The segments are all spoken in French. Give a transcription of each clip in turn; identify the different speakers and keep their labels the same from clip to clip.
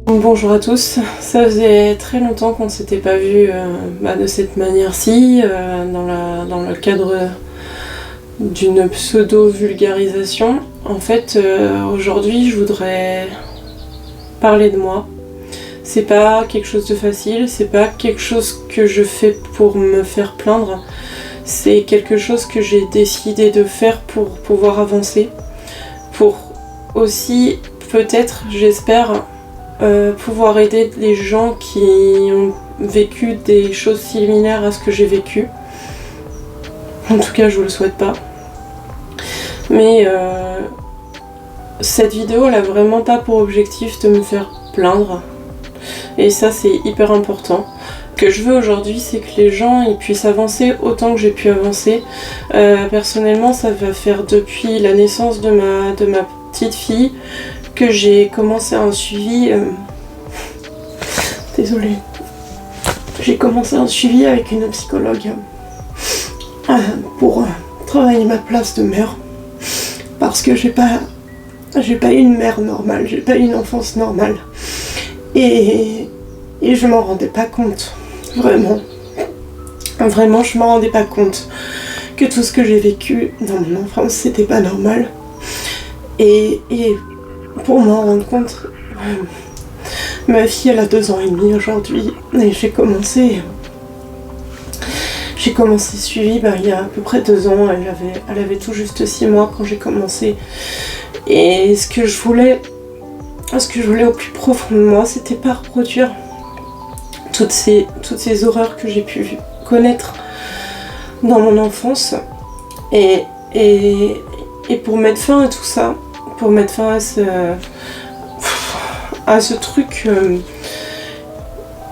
Speaker 1: Bonjour à tous, ça faisait très longtemps qu'on ne s'était pas vu de cette manière-ci, dans le cadre d'une pseudo-vulgarisation. En fait, aujourd'hui, je voudrais parler de moi. C'est pas quelque chose de facile, c'est pas quelque chose que je fais pour me faire plaindre, c'est quelque chose que j'ai décidé de faire pour pouvoir avancer, pour aussi, peut-être, j'espère, pouvoir aider les gens qui ont vécu des choses similaires à ce que j'ai vécu. En tout cas, je vous le souhaite pas. Mais cette vidéo, elle a vraiment pas pour objectif de me faire plaindre. Et ça, c'est hyper important. Ce que je veux aujourd'hui, c'est que les gens ils puissent avancer autant que j'ai pu avancer. Personnellement, ça va faire depuis la naissance de ma petite fille que j'ai commencé un suivi. Désolée. J'ai commencé un suivi avec une psychologue pour travailler ma place de mère. Parce que j'ai pas eu une mère normale, j'ai pas eu une enfance normale. Et je m'en rendais pas compte. Vraiment. Vraiment, je m'en rendais pas compte que tout ce que j'ai vécu dans mon enfance, c'était pas normal. Et pour m'en rendre compte, ma fille, elle a 2 ans et demi aujourd'hui. Et j'ai commencé suivi il y a à peu près 2 ans. Elle avait tout juste 6 mois quand j'ai commencé. Et ce que je voulais au plus profond de moi, c'était pas reproduire toutes ces horreurs que j'ai pu connaître dans mon enfance. Et pour mettre fin à tout ça, pour mettre fin à ce truc,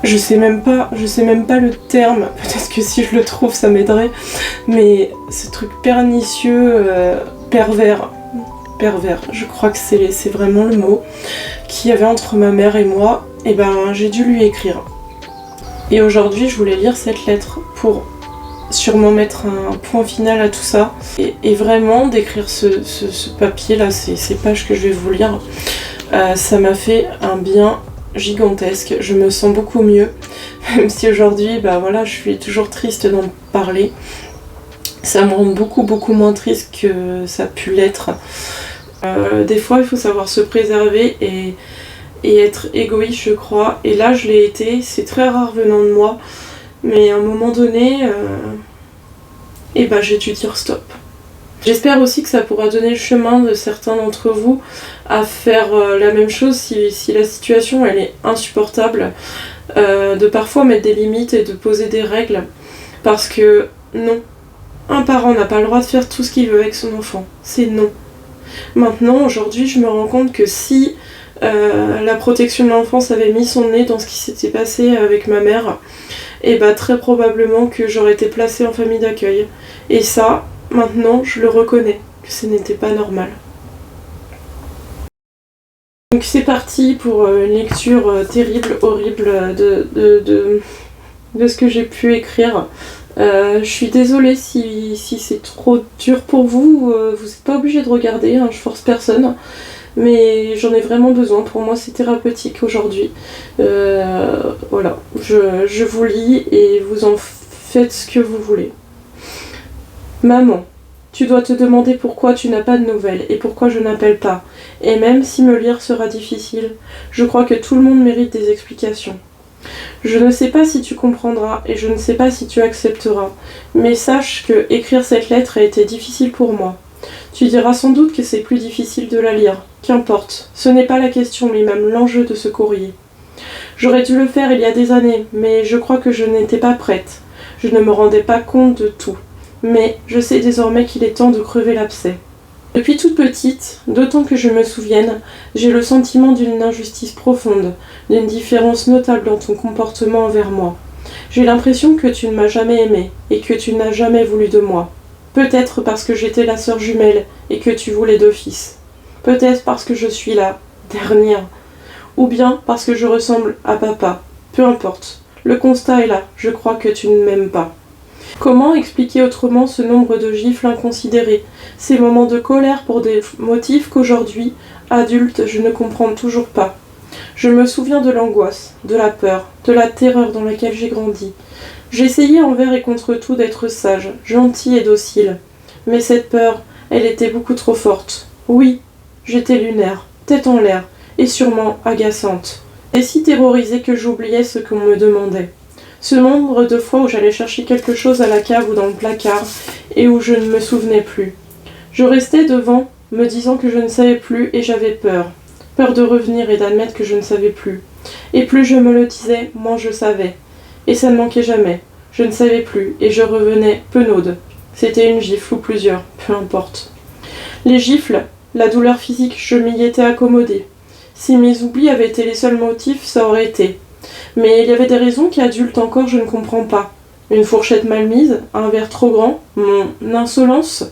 Speaker 1: je sais même pas le terme, peut-être que si je le trouve ça m'aiderait, mais ce truc pernicieux, pervers, je crois que c'est vraiment le mot, qu'il y avait entre ma mère et moi, et j'ai dû lui écrire. Et aujourd'hui, je voulais lire cette lettre pour sûrement mettre un point final à tout ça, et vraiment d'écrire ce papier-là, ces pages que je vais vous lire, ça m'a fait un bien gigantesque. Je me sens beaucoup mieux, même si aujourd'hui, je suis toujours triste d'en parler. Ça me rend beaucoup moins triste que ça a pu l'être. Des fois, il faut savoir se préserver et être égoïste, je crois. Et là, je l'ai été. C'est très rare venant de moi. Mais à un moment donné, j'ai dû dire stop. J'espère aussi que ça pourra donner le chemin de certains d'entre vous à faire la même chose si la situation elle est insupportable, de parfois mettre des limites et de poser des règles. Parce que non, un parent n'a pas le droit de faire tout ce qu'il veut avec son enfant. C'est non. Maintenant, aujourd'hui, je me rends compte que si la protection de l'enfance avait mis son nez dans ce qui s'était passé avec ma mère, très probablement que j'aurais été placée en famille d'accueil. Et ça, maintenant, je le reconnais, que ce n'était pas normal. Donc c'est parti pour une lecture terrible, horrible de ce que j'ai pu écrire. Je suis désolée si c'est trop dur pour vous, vous n'êtes pas obligé de regarder, je force personne. Mais j'en ai vraiment besoin, pour moi c'est thérapeutique aujourd'hui. Voilà, je vous lis et vous en faites ce que vous voulez. Maman, tu dois te demander pourquoi tu n'as pas de nouvelles et pourquoi je n'appelle pas. Et même si me lire sera difficile, je crois que tout le monde mérite des explications. Je ne sais pas si tu comprendras et je ne sais pas si tu accepteras, mais sache que écrire cette lettre a été difficile pour moi. Tu diras sans doute que c'est plus difficile de la lire. Qu'importe, ce n'est pas la question mais même l'enjeu de ce courrier. J'aurais dû le faire il y a des années, mais je crois que je n'étais pas prête. Je ne me rendais pas compte de tout. Mais je sais désormais qu'il est temps de crever l'abcès. Depuis toute petite, d'autant que je me souvienne, j'ai le sentiment d'une injustice profonde, d'une différence notable dans ton comportement envers moi. J'ai l'impression que tu ne m'as jamais aimée et que tu n'as jamais voulu de moi. Peut-être parce que j'étais la sœur jumelle et que tu voulais 2 fils. Peut-être parce que je suis la dernière. Ou bien parce que je ressemble à papa. Peu importe. Le constat est là. Je crois que tu ne m'aimes pas. Comment expliquer autrement ce nombre de gifles inconsidérés, ces moments de colère pour des motifs qu'aujourd'hui, adulte, je ne comprends toujours pas. Je me souviens de l'angoisse, de la peur, de la terreur dans laquelle j'ai grandi. J'essayais envers et contre tout d'être sage, gentil et docile. Mais cette peur, elle était beaucoup trop forte. Oui, j'étais lunaire, tête en l'air, et sûrement agaçante. Et si terrorisée que j'oubliais ce qu'on me demandait. Ce nombre de fois où j'allais chercher quelque chose à la cave ou dans le placard, et où je ne me souvenais plus. Je restais devant, me disant que je ne savais plus, et j'avais peur. Peur de revenir et d'admettre que je ne savais plus. Et plus je me le disais, moins je savais. Et ça ne manquait jamais. Je ne savais plus, et je revenais penaude. C'était une gifle ou plusieurs, peu importe. Les gifles, la douleur physique, je m'y étais accommodée. Si mes oublis avaient été les seuls motifs, ça aurait été. Mais il y avait des raisons qu'adulte encore je ne comprends pas. Une fourchette mal mise, un verre trop grand, mon insolence.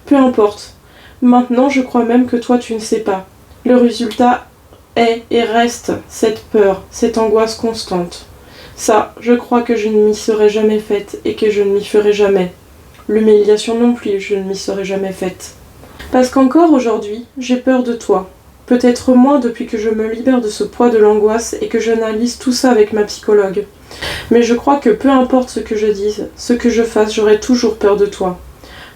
Speaker 1: Peu importe. Maintenant, je crois même que toi tu ne sais pas. Le résultat est et reste cette peur, cette angoisse constante. Ça, je crois que je ne m'y serais jamais faite et que je ne m'y ferai jamais. L'humiliation non plus, je ne m'y serais jamais faite. Parce qu'encore aujourd'hui, j'ai peur de toi. Peut-être moins depuis que je me libère de ce poids de l'angoisse et que j'analyse tout ça avec ma psychologue. Mais je crois que peu importe ce que je dise, ce que je fasse, j'aurai toujours peur de toi.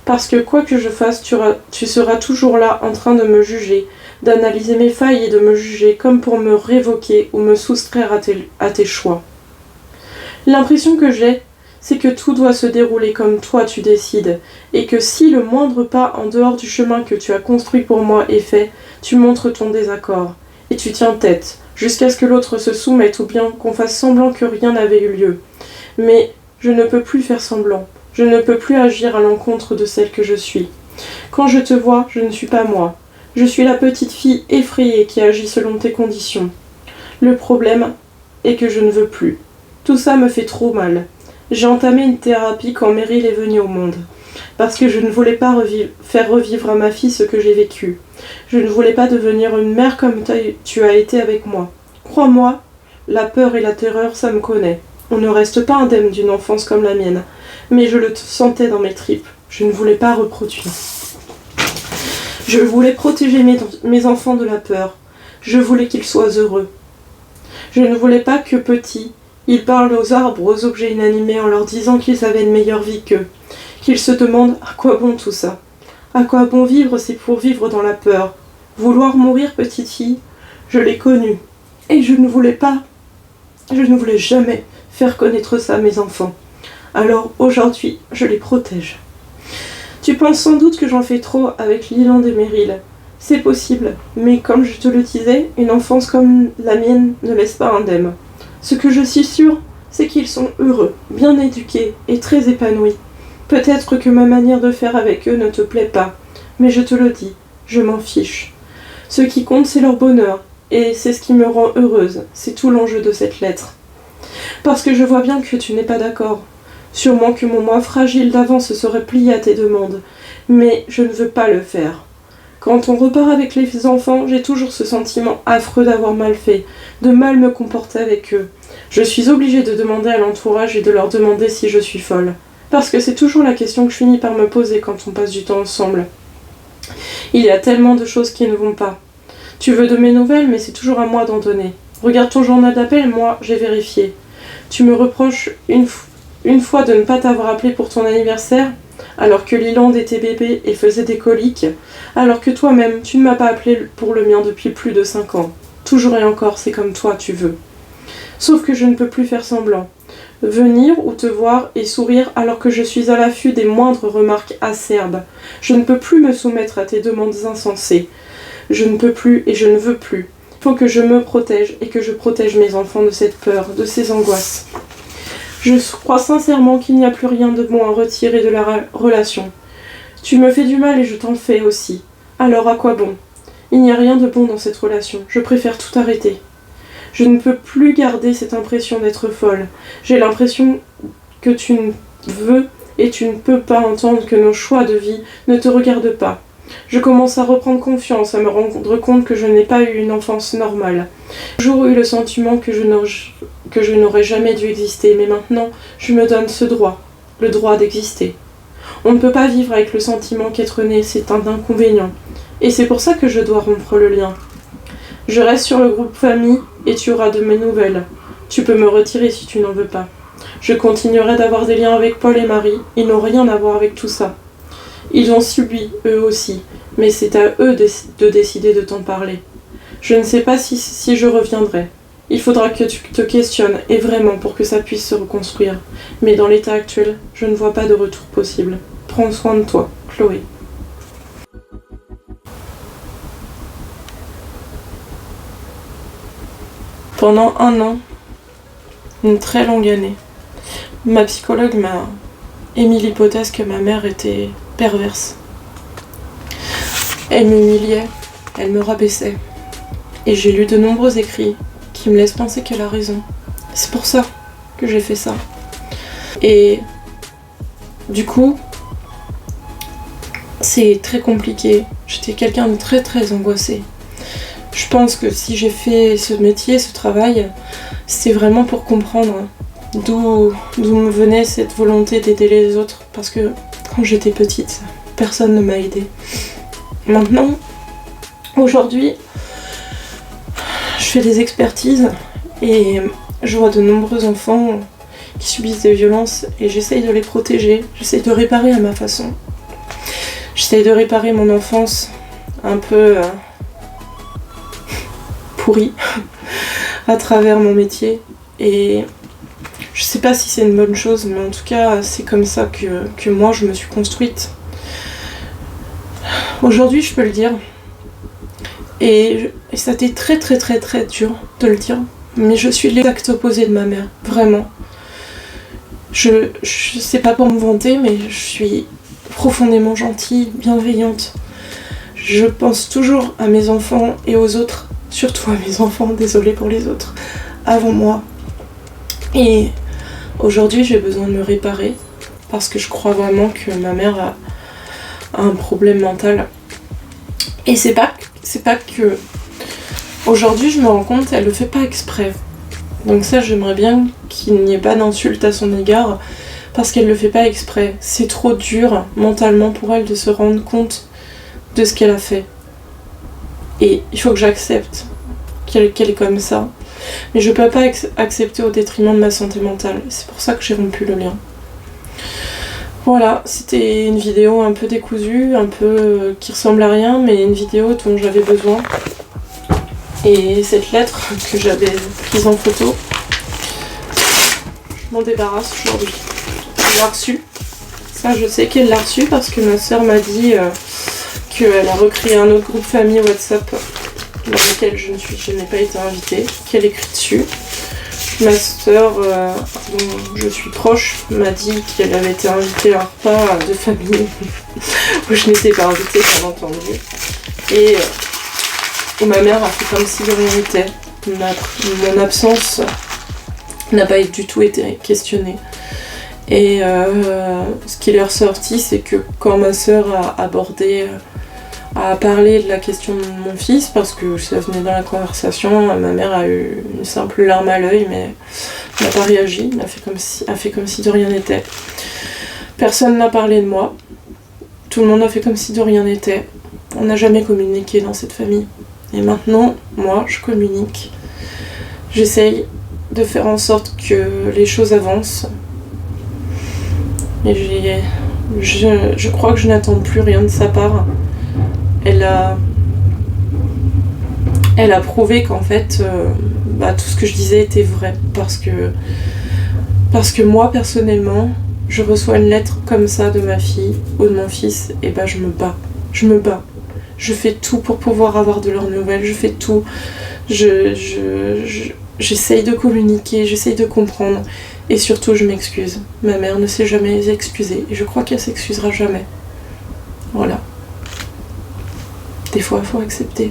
Speaker 1: Parce que quoi que je fasse, tu seras toujours là en train de me juger, d'analyser mes failles et de me juger comme pour me révoquer ou me soustraire à tes choix. L'impression que j'ai, c'est que tout doit se dérouler comme toi tu décides, et que si le moindre pas en dehors du chemin que tu as construit pour moi est fait, tu montres ton désaccord, et tu tiens tête, jusqu'à ce que l'autre se soumette ou bien qu'on fasse semblant que rien n'avait eu lieu. Mais je ne peux plus faire semblant, je ne peux plus agir à l'encontre de celle que je suis. Quand je te vois, je ne suis pas moi. Je suis la petite fille effrayée qui agit selon tes conditions. Le problème est que je ne veux plus. Tout ça me fait trop mal. J'ai entamé une thérapie quand Meryl est venue au monde. Parce que je ne voulais pas faire revivre à ma fille ce que j'ai vécu. Je ne voulais pas devenir une mère comme tu as été avec moi. Crois-moi, la peur et la terreur, ça me connaît. On ne reste pas indemne d'une enfance comme la mienne. Mais je le sentais dans mes tripes. Je ne voulais pas reproduire. Je voulais protéger mes enfants de la peur. Je voulais qu'ils soient heureux. Je ne voulais pas que petits, ils parlent aux arbres, aux objets inanimés en leur disant qu'ils avaient une meilleure vie qu'eux. Qu'ils se demandent à quoi bon tout ça. À quoi bon vivre, c'est pour vivre dans la peur. Vouloir mourir, petite fille, je l'ai connu. Et je ne voulais jamais faire connaître ça à mes enfants. Alors aujourd'hui, je les protège. Tu penses sans doute que j'en fais trop avec Leland et Meryl. C'est possible, mais comme je te le disais, une enfance comme la mienne ne laisse pas indemne. Ce que je suis sûre, c'est qu'ils sont heureux, bien éduqués et très épanouis. Peut-être que ma manière de faire avec eux ne te plaît pas, mais je te le dis, je m'en fiche. Ce qui compte, c'est leur bonheur, et c'est ce qui me rend heureuse, c'est tout l'enjeu de cette lettre. Parce que je vois bien que tu n'es pas d'accord. Sûrement que mon moi fragile d'avant se serait plié à tes demandes, mais je ne veux pas le faire. Quand on repart avec les enfants, j'ai toujours ce sentiment affreux d'avoir mal fait, de mal me comporter avec eux. Je suis obligée de demander à l'entourage et de leur demander si je suis folle. Parce que c'est toujours la question que je finis par me poser quand on passe du temps ensemble. Il y a tellement de choses qui ne vont pas. Tu veux de mes nouvelles, mais c'est toujours à moi d'en donner. Regarde ton journal d'appel, moi, j'ai vérifié. Tu me reproches une fois de ne pas t'avoir appelé pour ton anniversaire, alors que Leland était bébé et faisait des coliques, alors que toi-même, tu ne m'as pas appelé pour le mien depuis plus de 5 ans. Toujours et encore, c'est comme toi, tu veux. Sauf que je ne peux plus faire semblant. Venir ou te voir et sourire alors que je suis à l'affût des moindres remarques acerbes. Je ne peux plus me soumettre à tes demandes insensées. Je ne peux plus et je ne veux plus. Il faut que je me protège et que je protège mes enfants de cette peur, de ces angoisses. Je crois sincèrement qu'il n'y a plus rien de bon à retirer de la relation. Tu me fais du mal et je t'en fais aussi. Alors à quoi bon? Il n'y a rien de bon dans cette relation. Je préfère tout arrêter. Je ne peux plus garder cette impression d'être folle. J'ai l'impression que tu ne veux et tu ne peux pas entendre que nos choix de vie ne te regardent pas. Je commence à reprendre confiance, à me rendre compte que je n'ai pas eu une enfance normale. J'ai toujours eu le sentiment que je n'aurais jamais dû exister, mais maintenant, je me donne ce droit, le droit d'exister. On ne peut pas vivre avec le sentiment qu'être né, c'est un inconvénient. Et c'est pour ça que je dois rompre le lien. Je reste sur le groupe famille et tu auras de mes nouvelles. Tu peux me retirer si tu n'en veux pas. Je continuerai d'avoir des liens avec Paul et Marie, ils n'ont rien à voir avec tout ça. Ils ont subi, eux aussi, mais c'est à eux de décider de t'en parler. Je ne sais pas si je reviendrai. Il faudra que tu te questionnes, et vraiment pour que ça puisse se reconstruire. Mais dans l'état actuel, je ne vois pas de retour possible. Prends soin de toi, Chloé. Pendant 1 an, une très longue année, ma psychologue m'a émis l'hypothèse que ma mère était perverse. Elle m'humiliait, elle me rabaissait. Et j'ai lu de nombreux écrits qui me laissent penser qu'elle a raison. C'est pour ça que j'ai fait ça. Et du coup, c'est très compliqué. J'étais quelqu'un de très très angoissé. Je pense que si j'ai fait ce métier, ce travail, c'est vraiment pour comprendre d'où me venait cette volonté d'aider les autres. Parce que quand j'étais petite, personne ne m'a aidée. Maintenant, aujourd'hui, je fais des expertises et je vois de nombreux enfants qui subissent des violences et j'essaye de les protéger, j'essaye de réparer à ma façon. J'essaye de réparer mon enfance un peu pourrie à travers mon métier et je sais pas si c'est une bonne chose, mais en tout cas c'est comme ça que moi je me suis construite. Aujourd'hui je peux le dire. Et ça a été très très très très dur de le dire, mais je suis l'exact opposé de ma mère, vraiment. Je sais pas pour me vanter, mais je suis profondément gentille, bienveillante. Je pense toujours à mes enfants et aux autres, surtout à mes enfants, désolée pour les autres, avant moi. Et aujourd'hui j'ai besoin de me réparer, parce que je crois vraiment que ma mère a un problème mental. Et c'est pas que... Aujourd'hui, je me rends compte, elle le fait pas exprès. Donc ça, j'aimerais bien qu'il n'y ait pas d'insulte à son égard, parce qu'elle le fait pas exprès. C'est trop dur, mentalement, pour elle de se rendre compte de ce qu'elle a fait. Et il faut que j'accepte qu'elle est comme ça. Mais je peux pas accepter au détriment de ma santé mentale. C'est pour ça que j'ai rompu le lien. Voilà, c'était une vidéo un peu décousue, un peu qui ressemble à rien, mais une vidéo dont j'avais besoin. Et cette lettre que j'avais prise en photo, je m'en débarrasse aujourd'hui. Elle l'a reçue. Ça, je sais qu'elle l'a reçue parce que ma soeur m'a dit qu'elle a recréé un autre groupe famille WhatsApp dans lequel je n'ai pas été invitée, qu'elle écrit dessus. Ma sœur, dont je suis proche, m'a dit qu'elle avait été invitée à un repas de famille où je n'étais pas invitée, bien entendu. Et ma mère a fait comme si de rien n'était. Mon absence n'a pas du tout été questionnée. Et ce qui est ressorti, c'est que quand ma sœur a parlé de la question de mon fils, parce que ça venait dans la conversation, ma mère a eu une simple larme à l'œil, mais n'a pas réagi, a fait comme si de rien n'était. Personne n'a parlé de moi, tout le monde a fait comme si de rien n'était. On n'a jamais communiqué dans cette famille. Et maintenant, moi, je communique. J'essaye de faire en sorte que les choses avancent. Et je crois que je n'attends plus rien de sa part. Elle a prouvé qu'en fait, tout ce que je disais était vrai. Parce que moi, personnellement, je reçois une lettre comme ça de ma fille ou de mon fils, et je me bats. Je me bats. Je fais tout pour pouvoir avoir de leurs nouvelles. Je fais tout. J'essaye de communiquer, j'essaye de comprendre. Et surtout, je m'excuse. Ma mère ne s'est jamais excusée. Et je crois qu'elle s'excusera jamais. Voilà. Des fois, il faut accepter.